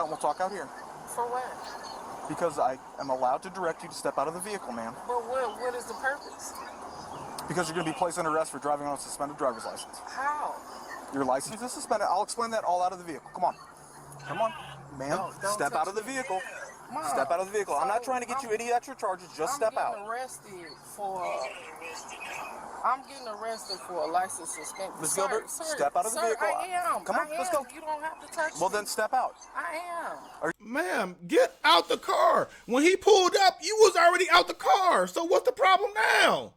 and we'll talk out here. For what? Because I am allowed to direct you to step out of the vehicle, ma'am. But what is the purpose? Because you're going to be placed under arrest for driving on a suspended driver's license. How? Your license is suspended. I'll explain that all out of the vehicle. Come on. Come on. Ma'am, step out of the vehicle. Mom, step out of the vehicle. I'm not trying to get you any extra charges. Just step out. I'm getting arrested for a license suspension. Ms. Gilbert, step out of the vehicle. I am. Come on, let's go. You don't have to touch me. Well, then step out. I am. Ma'am, get out the car. When he pulled up, you was already out the car. So what's the problem now?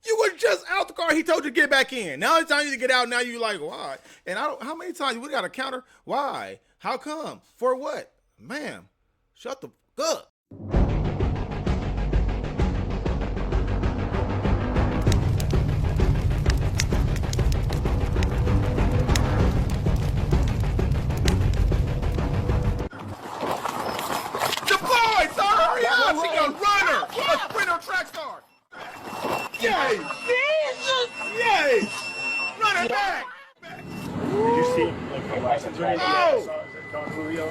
You were just out the car. He told you to get back in. Now it's time you to get out. Now you like, why? And how many times we got a counter? Why? How come? For what? Ma'am, shut the up. Hurry up! She a runner! A sprinter track star! Yay! Jesus! Yay! Run it back! Did you see like the license right Oh!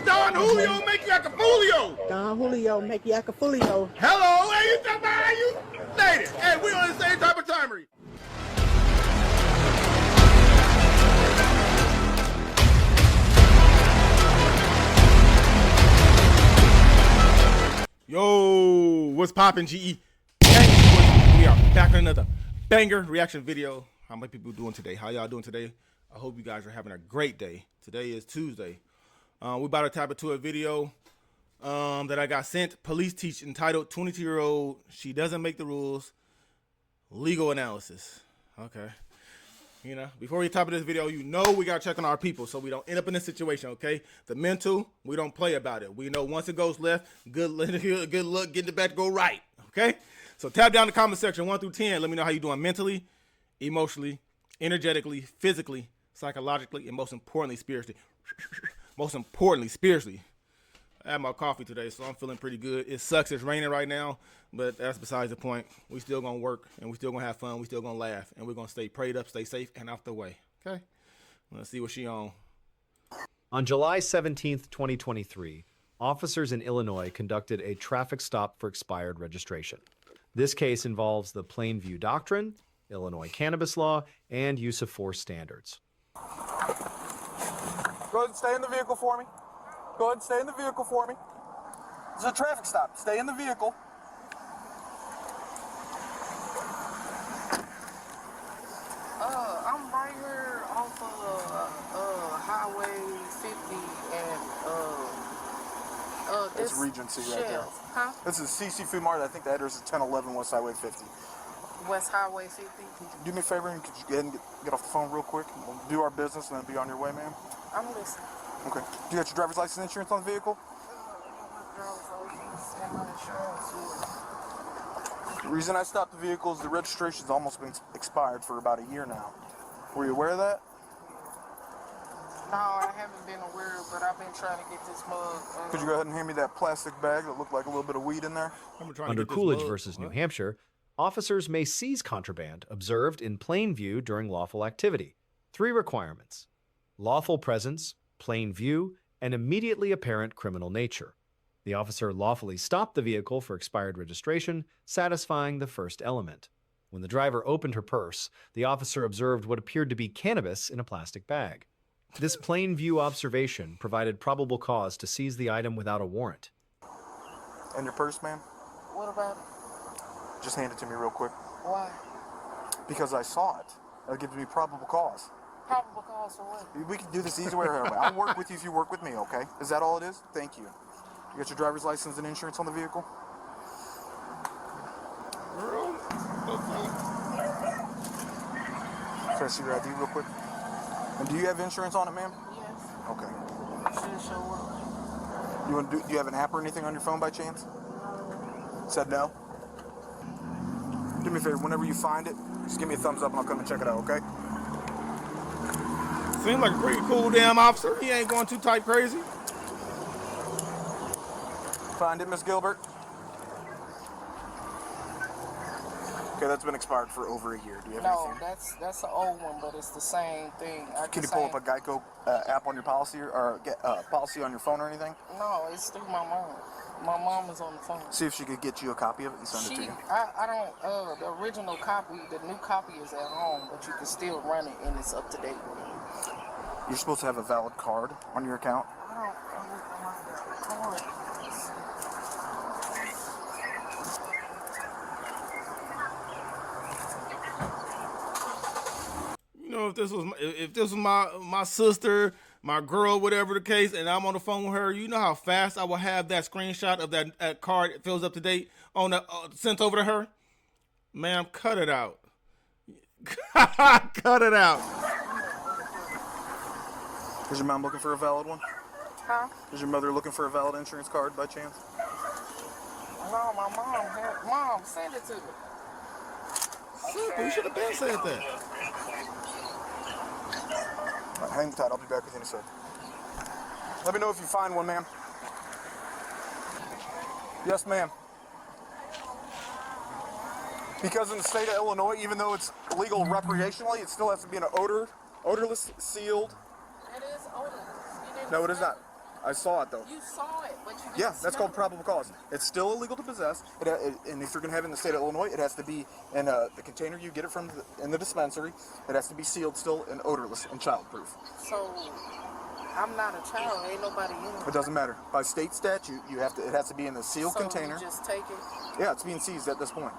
Don Julio make you like a Julio! Don Julio make you like a Julio. Hello! Hey, you talking about how you lady? Hey, we on the same type of timery. Yo, what's poppin', GE? Hey, we are back with another banger reaction video. How many people doing today? How y'all doing today? I hope you guys are having a great day. Today is Tuesday. We about to tap into a video that I got sent. Police teach entitled 22-year-old, she doesn't make the rules, legal analysis. Okay. You know, before we top of this video, you know we got to check on our people so we don't end up in this situation, okay? The mental, we don't play about it. We know once it goes left, good luck getting it back to go right, okay? So tap down the comment section 1 through 10. Let me know how you're doing mentally, emotionally, energetically, physically, psychologically, and most importantly, spiritually. Most importantly, spiritually. I had my coffee today, so I'm feeling pretty good. It sucks it's raining right now, but that's besides the point. We still gonna work, and we still gonna have fun. We still gonna laugh, and we're gonna stay prayed up, stay safe, and out the way. Okay? Let's see what she on. On July 17th, 2023, officers in Illinois conducted a traffic stop for expired registration. This case involves the Plainview Doctrine, Illinois cannabis law, and use of force standards. Go ahead and stay in the vehicle for me. Go ahead and stay in the vehicle for me. It's a traffic stop. Stay in the vehicle. I'm right here off of Highway 50 and It's Regency right there. Huh? This is CC Food Mart. I think the address is 1011 West Highway 50. West Highway 50. Do me a favor and could you go ahead and get off the phone real quick? We'll do our business and then be on your way, ma'am. I'm listening. Okay. Do you got your driver's license and insurance on the vehicle? The reason I stopped the vehicle is the registration's almost been expired for about a year now. Were you aware of that? No, I haven't been aware, but I've been trying to get this mug. Could you go ahead and hand me that plastic bag that looked like a little bit of weed in there? Under Coolidge versus New Hampshire, officers may seize contraband observed in plain view during lawful activity. 3 requirements: lawful presence, plain view, and immediately apparent criminal nature. The officer lawfully stopped the vehicle for expired registration, satisfying the first element. When the driver opened her purse, the officer observed what appeared to be cannabis in a plastic bag. This plain view observation provided probable cause to seize the item without a warrant. And your purse, ma'am? What about it? Just hand it to me real quick. Why? Because I saw it. That gives me probable cause. Probable cause for what? We can do this easy way or way. I'll work with you if you work with me, okay? Is that all it is? Thank you. You got your driver's license and insurance on the vehicle? Can I see your ID real quick? And do you have insurance on it, ma'am? Yes. Okay. Should show up. Do you have an app or anything on your phone by chance? Said no? Do me a favor, whenever you find it, just give me a thumbs up and I'll come and check it out, okay? Seems like a pretty cool damn officer. He ain't going too type crazy. Find it, Miss Gilbert? Okay, that's been expired for over a year. Do you have No, anything? that's an old one, but it's the same thing. Can you pull up a Geico app on your policy or get policy on your phone or anything? No, it's through my mom. My mom is on the phone. See if she could get you a copy of it and send it to you. I don't, the original copy, the new copy is at home, but you can still run it and it's up to date. You're supposed to have a valid card on your account. I don't have a card. You know, if this was my sister, my girl, whatever the case, and I'm on the phone with her, you know how fast I will have that screenshot of that card. It feels up to date on the sent over to her. Ma'am, cut it out. Cut it out. Is your mom looking for a valid one? Huh? Is your mother looking for a valid insurance card by chance? No, my mom had. Mom, send it to me. You should have been said that. Right, hang tight. I'll be back with you in a sec. Let me know if you find one, ma'am. Yes, ma'am. Because in the state of Illinois, even though it's legal recreationally, it still has to be in an odorless, sealed. It is odorless. No, it is not. I saw it though. You saw it, but you didn't Yeah, that's smell called it. probable cause. It's still illegal to possess, and if you're going to have it in the state of Illinois, it has to be in the container you get it from in the dispensary. It has to be sealed still and odorless and childproof. So, I'm not a child. Ain't nobody in It it. doesn't matter. By state statute, you have to. It has to be in the sealed So container. you just take it. Yeah, it's being seized at this point.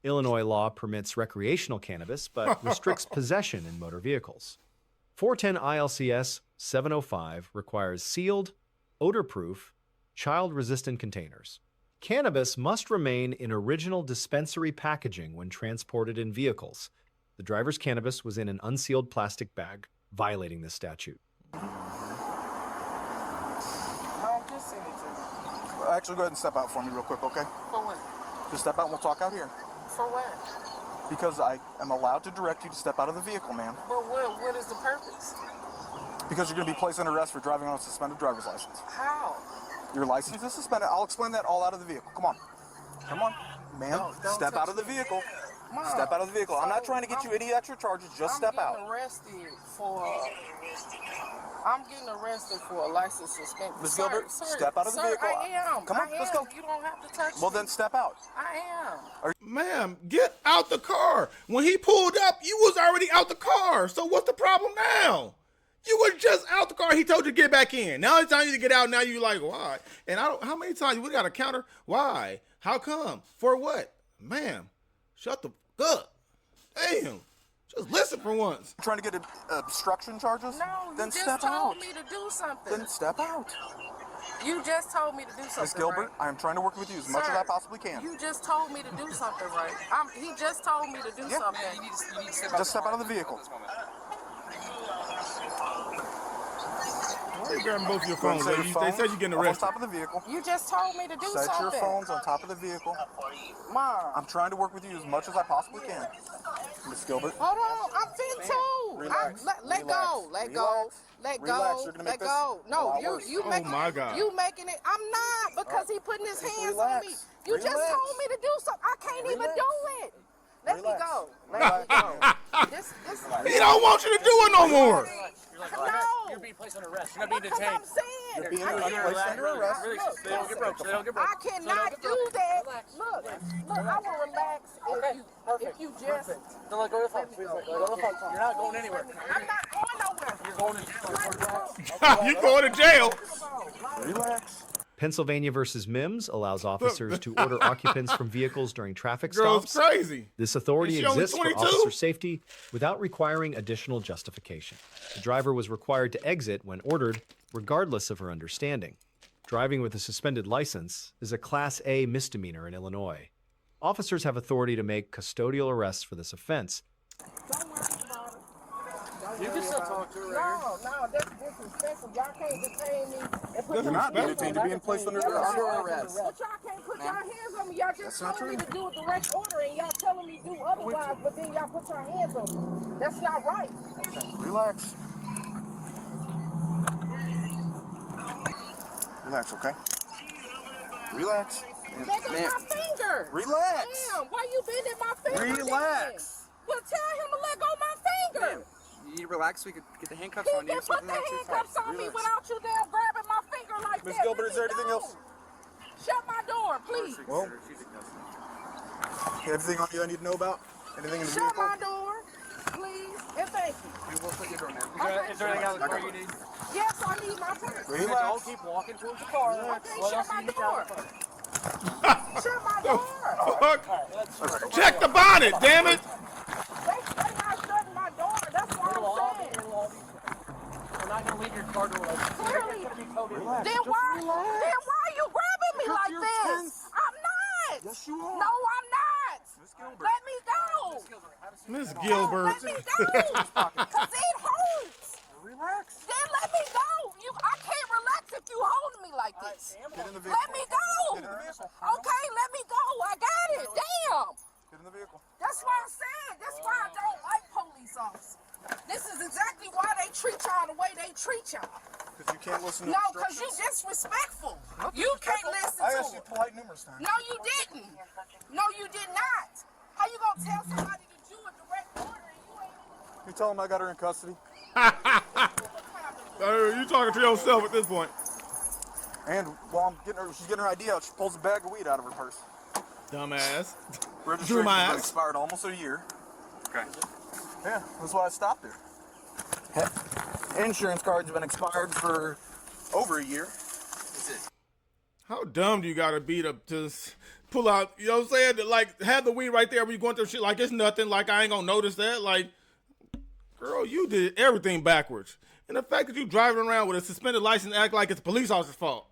Illinois law permits recreational cannabis, but restricts possession in motor vehicles. 410 ILCS 705 requires sealed, odor-proof, child-resistant containers. Cannabis must remain in original dispensary packaging when transported in vehicles. The driver's cannabis was in an unsealed plastic bag, violating this statute. No, just send it to me. Actually, go ahead and step out for me real quick, okay? For what? Just step out and we'll talk out here. For what? Because I am allowed to direct you to step out of the vehicle, ma'am. But what is the purpose? Because you're going to be placed under arrest for driving on a suspended driver's license. How? Your license is suspended. I'll explain that all out of the vehicle. Come on. Come on. Ma'am, Don't step touch out of the me. vehicle. Mom, Step out of the vehicle. I'm not so trying to get you any extra charges. Just step out. I'm getting arrested for a license suspension. Ms. Gilbert, step out of the vehicle. I am. Come on, I let's am. go. You don't have to touch Well, me. then step out. I am. Ma'am, get out the car. When he pulled up, you was already out the car. So what's the problem now? You were just out the car. He told you to get back in. Now it's telling you to get out. Now you like, why? And how many times we got a counter? Why? How come? For what? Ma'am, shut the fuck up. Damn. Just listen for once. Trying to get obstruction charges? No, then you just step told out. me to do something. Then step out. You just told me to do something. Ms. Gilbert, right? I am trying to work with you as much as Sir, I possibly can. You just told me to do something, right? He just told me to do Yeah. something. Just step out of the vehicle. Why are you grabbing both of your Go ahead phones? and set Lady? your They phones said you're getting up on arrested. top of the vehicle. You just told me to do Set something. your phones on top of the vehicle. Mom. I'm trying to work with you as much as I possibly can. Ms. Gilbert. Hold on, I'm fin too. Relax. Let go, let go, let Relax. go, You're gonna let make this go. a No, lot you worse. making my God. you making it. I'm not because he putting his Just hands relax. on me. You just Relax. told me to do something. I can't even Relax. do it. Let Relax. me go. Let me go. This. He don't want you to do it no more. No. You're being placed under arrest. You're not being Because detained. I'm saying. You're being I can't- placed under arrest. Really, they don't get broke. They don't get broke. I cannot do that. Look, I will relax if you just. Then let go of the phone. Please let go of the phone. You're not going anywhere. I'm not going nowhere. You're going to jail. You going to jail. Relax. Pennsylvania versus Mims allows officers to order occupants from vehicles during traffic Girl's stops. crazy. This authority Is she only exists for 22? officer safety without requiring additional justification. The driver was required to exit when ordered, regardless of her understanding. Driving with a suspended license is a Class A misdemeanor in Illinois. Officers have authority to make custodial arrests for this offense. Don't worry about it. You can still talk to her right No, that's disrespectful. Y'all can't detain me and put You're not being detained. You're being placed under arrest. But y'all can't put y'all hands on me. Y'all just not told me true. to do a direct order and y'all telling me to do otherwise, but then y'all put your hands on me. That's not right. Relax. Relax, okay? Relax. Let go my finger. Relax. Damn, why you bending my finger? Relax. Then? Well, tell him to let go my finger. You need to relax so we could get the handcuffs He on you. can put the handcuffs on me without you damn grabbing my finger like Ms. that. Gilbert, Let is there me anything go. else? Shut my door, please. Well, everything on you I need to know about? Anything in the Shut vehicle? my door, please, and thank you. We will put your door now. Is there anything else the car you need? Yes, I need my purse. Don't Relax. keep walking towards the car. Okay, What shut else do my you need door. down the front? Shut my door. Fuck. Check the bonnet, damn it. They not shutting my door. That's what I'm saying. We're not gonna leave your car door open. Clearly. It's gonna be towed in. Then why are you grabbing me like you're this? tense. I'm not. Yes, you are. No, I'm not. Let me go. Miss Gilbert. Let me go. Cause it hurts. Relax. Then let me go. I can't relax if you holding me like this. Get in the vehicle. Let me go. Get in the vehicle. Okay, let me go. I got it. Damn. Get in the vehicle. That's what I'm saying. That's why I don't like police officers. This is exactly why they treat y'all the way they treat y'all. Because you can't listen to No, because you instructions. disrespectful. You can't listen I to asked you it. polite numerous times. No, you didn't. No, you did not. How you gonna tell somebody to do a direct order and you ain't You tell him I got her in custody. You talking to yourself at this point. And while she's getting her ID out, she pulls a bag of weed out of her purse. Dumbass. Registration's my been ass. expired almost a year. Okay. Yeah, that's why I stopped her. Insurance card's been expired for over a year. How dumb do you gotta be to just pull out, you know what I'm saying? To, like, have the weed right there when you going through shit like it's nothing, like I ain't gonna notice that. Like, girl, you did everything backwards. And the fact that you driving around with a suspended license act like it's a police officer's fault.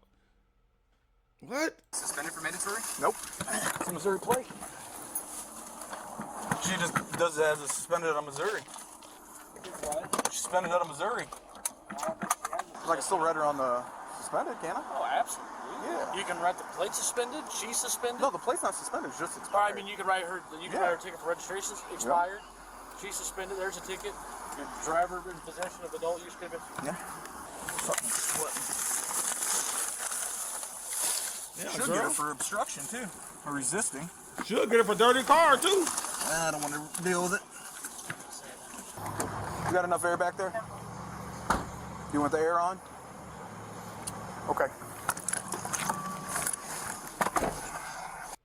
What? Suspended for mandatory? Nope. It's a Missouri plate. She just does it as a suspended out of Missouri. She's suspended out of Missouri. I can still write her on the suspended, can I? Oh, absolutely. Yeah. You can write the plate suspended. She's suspended. No, the plate's not suspended. It's just Or, expired. I mean, you can write her. You can Yeah. write her ticket for registration expired. She's suspended. There's a ticket. Your driver in possession of adult use cannabis. Yeah. Yeah, Should get her for obstruction too, or resisting. Should get it for dirty car too. I don't want to deal with it. You got enough air back there? You want the air on? Okay.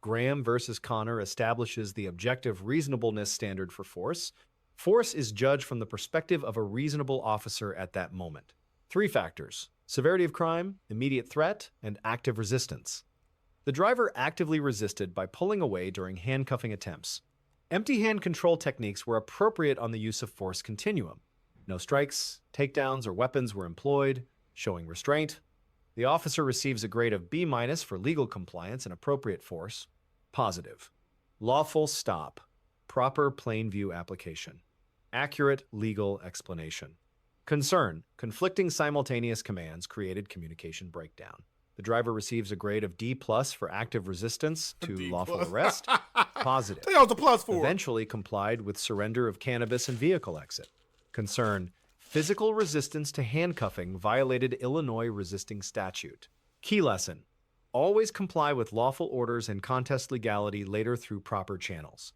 Graham versus Connor establishes the objective reasonableness standard for force. Force is judged from the perspective of a reasonable officer at that moment. 3 factors: severity of crime, immediate threat, and active resistance. The driver actively resisted by pulling away during handcuffing attempts. Empty hand control techniques were appropriate on the use of force continuum. No strikes, takedowns, or weapons were employed, showing restraint. The officer receives a grade of B- for legal compliance and appropriate force. Positive. Lawful stop. Proper plain view application. Accurate legal explanation. Concern. Conflicting simultaneous commands created communication breakdown. The driver receives a grade of D+ for active resistance to D+. lawful arrest. Positive. That was a plus for. Eventually complied with surrender of cannabis and vehicle exit. Concern. Physical resistance to handcuffing violated Illinois resisting statute. Key lesson. Always comply with lawful orders and contest legality later through proper channels.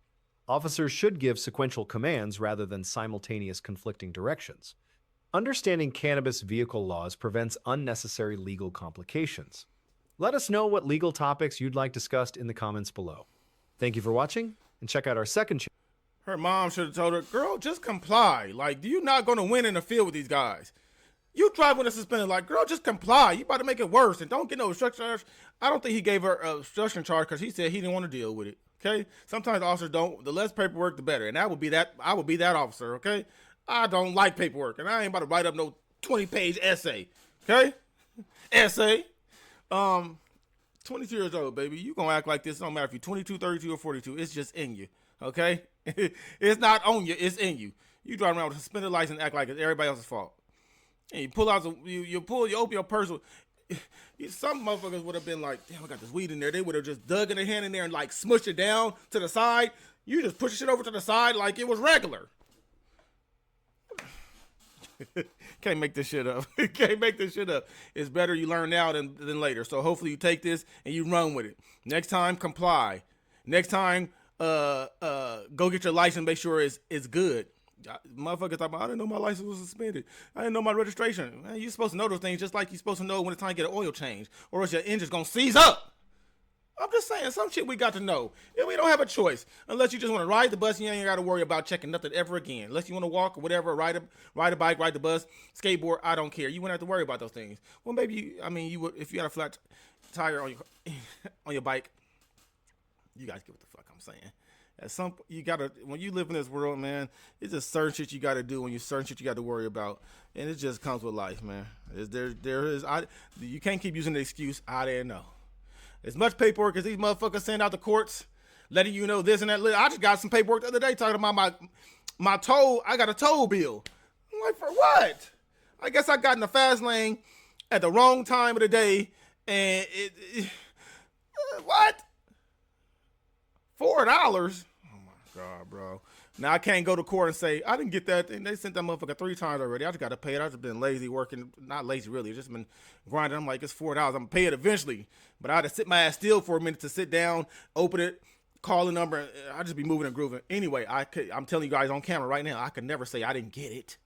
Officers should give sequential commands rather than simultaneous conflicting directions. Understanding cannabis vehicle laws prevents unnecessary legal complications. Let us know what legal topics you'd like discussed in the comments below. Thank you for watching, and check out our second channel. Her mom should have told her, girl, just comply. Like, you're not going to win in the field with these guys. You drive with a suspended, like, girl, just comply. You about to make it worse, and don't get no obstruction charge. I don't think he gave her an obstruction charge because he said he didn't want to deal with it, okay? Sometimes officers don't. The less paperwork, the better, and I would be that officer, okay? I don't like paperwork, and I ain't about to write up no 20-page essay, okay? Essay. 22 years old, baby. You going to act like this. It don't matter if you're 22, 32, or 42. It's just in you, okay? It's not on you. It's in you. You drive around with a suspended license and act like it's everybody else's fault. And you pull out, you open your purse. Some motherfuckers would have been like, damn, I got this weed in there. They would have just dug in their hand in there and like smushed it down to the side. You just push the shit over to the side like it was regular. Can't make this shit up. Can't make this shit up. It's better you learn now than later. So hopefully you take this and you run with it. Next time, comply. Next time, go get your license. Make sure it's good. Motherfuckers talk about, I didn't know my license was suspended. I didn't know my registration. Man, you're supposed to know those things just like you're supposed to know when it's time to get an oil change, or else your engine's gonna seize up. I'm just saying, some shit we got to know. And we don't have a choice. Unless you just want to ride the bus, you ain't got to worry about checking nothing ever again. Unless you want to walk or whatever, ride a bike, ride the bus, skateboard, I don't care. You wouldn't have to worry about those things. Well, maybe you would, if you had a flat tire on your on your bike. You guys get what the fuck I'm saying. You gotta, when you live in this world, man, it's just certain shit you gotta do, when you certain shit you gotta worry about, and it just comes with life, man. You can't keep using the excuse, I didn't know. As much paperwork as these motherfuckers send out to courts, letting you know this and that. I just got some paperwork the other day talking about my toll. I got a toll bill. I'm like, for what? I guess I got in the fast lane at the wrong time of the day, and what? $4? Oh my God, bro. Now I can't go to court and say, I didn't get that thing. They sent that motherfucker 3 times already. I just got to pay it. I've just been lazy working. Not lazy, really. I've just been grinding. I'm like, it's $4. I'm going to pay it eventually. But I had to sit my ass still for a minute to sit down, open it, call the number. I'd just be moving and grooving. Anyway, I'm telling you guys on camera right now, I could never say I didn't get it.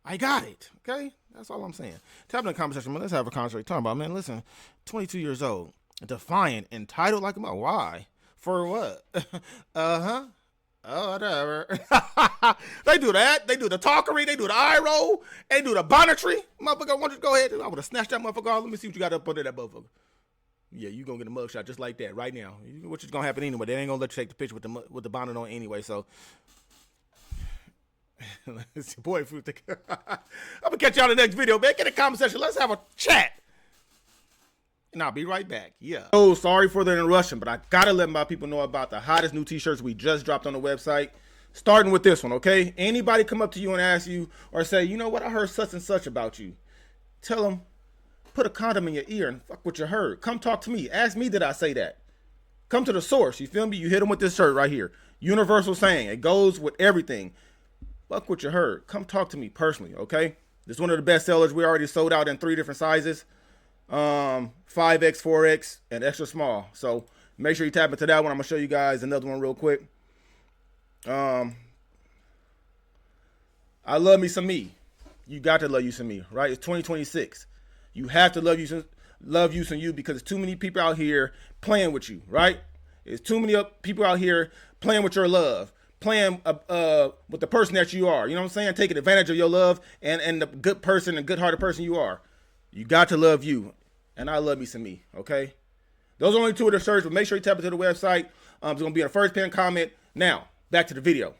I got it. Okay? That's all I'm saying. Tap in the conversation, man. Let's have a conversation. Talking about, man, listen, 22 years old, defiant, entitled like a mother. Why? For what? Uh-huh. Oh, whatever. They do that. They do the talkery. They do the eye roll. They do the bonetry. Motherfucker, I want you to go ahead. I would have snatched that motherfucker off. Let me see what you got up under that motherfucker. Yeah, you going to get a mugshot just like that right now. Which is going to happen anyway. They ain't going to let you take the picture with the bonnet on anyway, so. It's your boy, Fruit. I'm going to catch y'all in the next video, man. Get in the comment section. Let's have a chat. And I'll be right back. Yeah. Oh, sorry for the interruption, but I gotta let my people know about the hottest new t-shirts we just dropped on the website. Starting with this one, okay? Anybody come up to you and ask you or say, you know what, I heard such and such about you. Tell them, put a condom in your ear and fuck what you heard. Come talk to me. Ask me, did I say that? Come to the source. You feel me? You hit them with this shirt right here. Universal saying. It goes with everything. Fuck what you heard. Come talk to me personally, okay? This is one of the best sellers. We already sold out in 3 different sizes. 5X, 4X, and extra small. So make sure you tap into that one. I'm gonna show you guys another one real quick. I love me some me. You got to love you some me, right? It's 2026. You have to love you some you, because there's too many people out here playing with you, right? There's too many people out here playing with your love, playing with the person that you are. You know what I'm saying? Taking advantage of your love and the good person and good-hearted person you are. You got to love you, and I love me some me, okay? Those are only 2 of the shirts, but make sure you tap into the website. It's going to be in the first pinned comment. Now, back to the video.